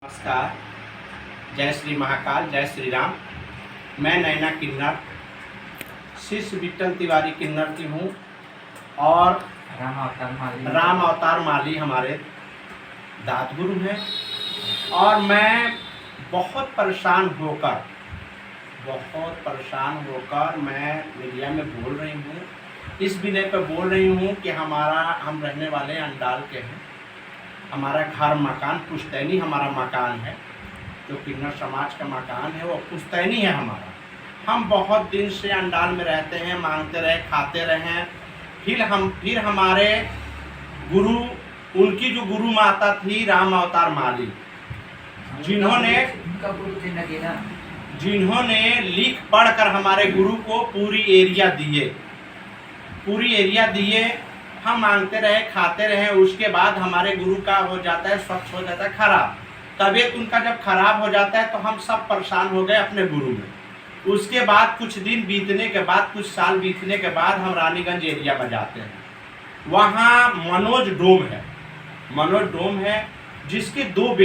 नमस्कार। जय श्री महाकाल, जय श्री राम। मैं नैना किन्नर, शिष्य विट्ठल तिवारी किन्नर की हूँ और राम अवतार माली हमारे दात गुरु हैं। और मैं बहुत परेशान होकर मैं मीडिया में बोल रही हूँ। इस विनय पर बोल रही हूँ कि हम रहने वाले अंडाल के हैं। हमारा घर मकान पुश्तैनी हमारा मकान है, जो किन्नर समाज का मकान है वो पुश्तैनी है हमारा। हम बहुत दिन से अंडाल में रहते हैं, मांगते रहे, खाते रहे। फिर हमारे गुरु, उनकी जो गुरु माता थी राम अवतार माली, जिन्होंने लिख पढ़ कर हमारे गुरु को पूरी एरिया दिए। हम मांगते रहे, खाते रहे। उसके बाद हमारे गुरु का हो जाता है, स्वच्छ हो जाता है खराब। तबीयत उनका जब खराब हो जाता है तो हम सब परेशान हो गए अपने गुरु में। उसके बाद कुछ दिन बीतने के बाद, कुछ साल बीतने के बाद हम रानीगंज एरिया में जाते हैं। वहाँ मनोज डोम है जिसकी दो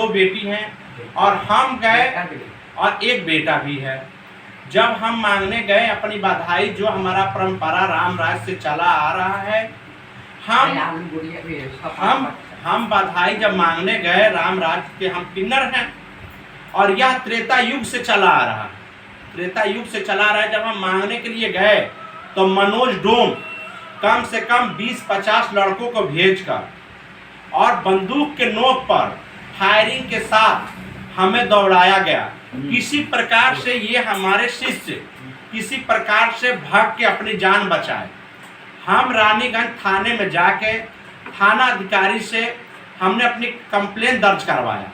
बेटी हैं और हम गए और एक बेटा भी है। जब हम मांगने गए अपनी बधाई, जो हमारा परंपरा राम राज से चला आ रहा है, हम बधाई जब मांगने गए, राम राज के हम किन्नर हैं और यह त्रेता युग से चला आ रहा है। जब हम मांगने के लिए गए तो मनोज डोम कम से कम 20-50 लड़कों को भेजकर और बंदूक के नोक पर फायरिंग के साथ हमें दौड़ाया गया। किसी प्रकार से ये हमारे शिष्य किसी प्रकार से भाग के अपनी जान बचाए। हम रानीगंज थाने में जाके थाना अधिकारी से हमने अपनी कंप्लेन दर्ज करवाया।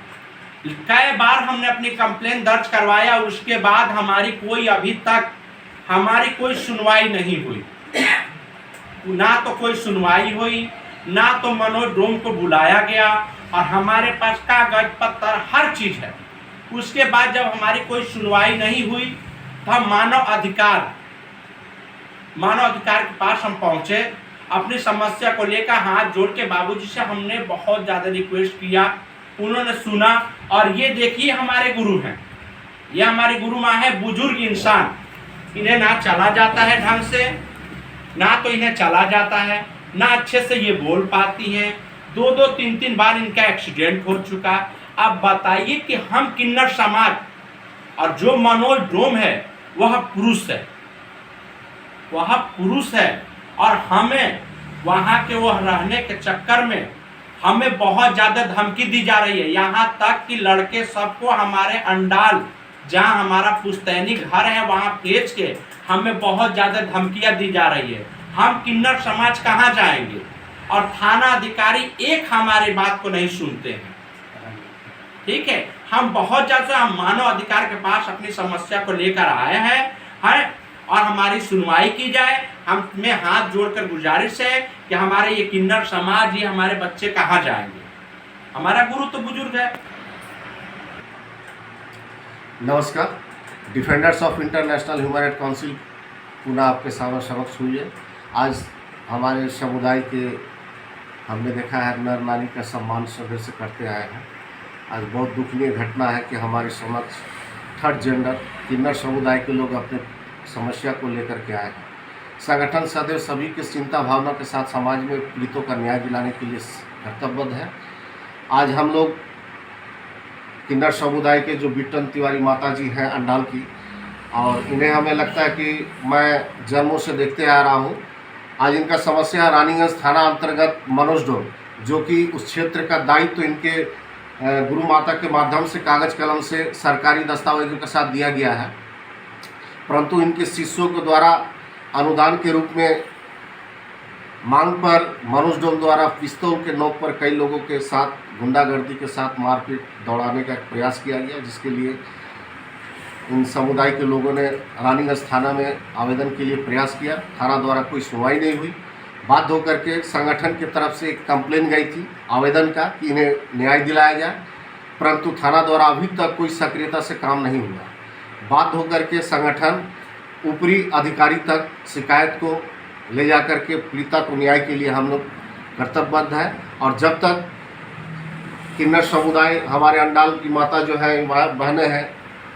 कई बार हमने अपनी कंप्लेन दर्ज करवाया। उसके बाद अभी तक हमारी कोई सुनवाई नहीं हुई। ना तो कोई सुनवाई हुई, ना तो मनोज डोम को बुलाया गया। और हमारे पास कागज पत्तर हर चीज है। उसके बाद जब हमारी कोई सुनवाई नहीं हुई तो हम मानव अधिकार के पास हम पहुंचे। अपनी समस्या को लेकर हाथ जोड़ के बाबूजी से हमने बहुत ज़्यादा रिक्वेस्ट किया। उन्होंने सुना। और ये देखिए हमारे गुरु हैं, ये हमारी गुरु माँ है, बुजुर्ग इंसान। इन्हें ना चला जाता है ढंग से, ना तो इन्हें चला जाता है, ना अच्छे से ये बोल पाती हैं। 2-3 बार इनका एक्सीडेंट हो चुका। अब बताइए कि हम किन्नर समाज और जो मनोज डोम है वह पुरुष है और हमें वहाँ के वह रहने के चक्कर में हमें बहुत ज़्यादा धमकी दी जा रही है। यहाँ तक कि लड़के सबको हमारे अंडाल, जहाँ हमारा पुश्तैनी घर है, वहाँ भेज के हमें बहुत ज़्यादा धमकियाँ दी जा रही है। हम किन्नर समाज कहाँ जाएंगे? और थाना अधिकारी एक हमारी बात को नहीं सुनते हैं। ठीक है, हम बहुत ज़्यादा हम मानव अधिकार के पास अपनी समस्या को लेकर आए हैं और हमारी सुनवाई की जाए। हमें हाथ जोड़कर गुजारिश है कि हमारे ये किन्नर समाज, ये हमारे बच्चे कहाँ जाएंगे? हमारा गुरु तो बुजुर्ग है। नमस्कार। Defenders of international human right council पुनः आपके समक्ष हुई है। आज हमारे समुदाय के हमने देखा है नर नारी का सम्मान सदैव से करते आए हैं। आज बहुत दुखनीय घटना है कि हमारे समक्ष थर्ड जेंडर किन्नर समुदाय के लोग अपने समस्या को लेकर के आए हैं। संगठन सदैव सभी की चिंता भावना के साथ समाज में पीड़ितों का न्याय दिलाने के लिए कर्तव्यबद्ध है। आज हम लोग किन्नर समुदाय के जो विट्ठल तिवारी माता जी हैं अंडाल की, और इन्हें हमें लगता है कि मैं जन्मों से देखते आ रहा हूँ। आज इनका समस्या रानीगंज थाना अंतर्गत मनोज डोम, जो कि उस क्षेत्र का दायित्व तो इनके गुरु माता के माध्यम से कागज कलम से सरकारी दस्तावेजों के साथ दिया गया है, परंतु इनके शिष्यों के द्वारा अनुदान के रूप में मांग पर मनोज डोम द्वारा पिस्तौल के नोक पर कई लोगों के साथ गुंडागर्दी के साथ मारपीट दौड़ाने का प्रयास किया गया, जिसके लिए इन समुदाय के लोगों ने रानीगंज थाना में आवेदन के लिए प्रयास किया। थाना द्वारा कोई सुनवाई नहीं हुई। बाध्य होकर के संगठन की तरफ से एक कंप्लेन गई थी आवेदन का कि इन्हें न्याय दिलाया जाए, परंतु थाना द्वारा अभी तक कोई सक्रियता से काम नहीं हुआ। बाध्य होकर के संगठन ऊपरी अधिकारी तक शिकायत को ले जाकर के पीड़िता को न्याय के लिए हम लोग कर्तव्यबद्ध है। और जब तक किन्नर समुदाय, हमारे अंडाल की माता जो है, बहनें हैं,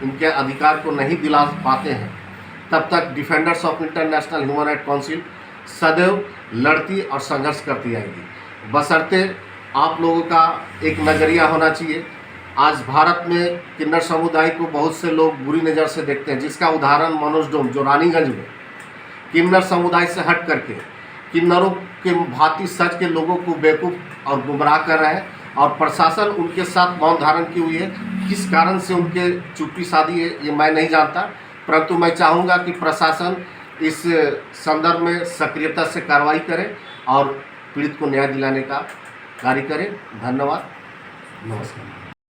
इनके अधिकार को नहीं दिला पाते हैं, तब तक defenders of international human right council सदैव लड़ती और संघर्ष करती आएगी। बशर्ते आप लोगों का एक नज़रिया होना चाहिए। आज भारत में किन्नर समुदाय को बहुत से लोग बुरी नज़र से देखते हैं, जिसका उदाहरण मनोज डोम जो रानीगंज में किन्नर समुदाय से हट करके किन्नरों के भांति सच के लोगों को बेवकूफ़ और गुमराह कर रहे हैं, और प्रशासन उनके साथ मौन धारण की हुई है। किस कारण से उनके चुप्पी साधी है ये मैं नहीं जानता, परंतु मैं चाहूँगा कि प्रशासन इस संदर्भ में सक्रियता से कार्रवाई करे और पीड़ित को न्याय दिलाने का कार्य करे। धन्यवाद, नमस्कार।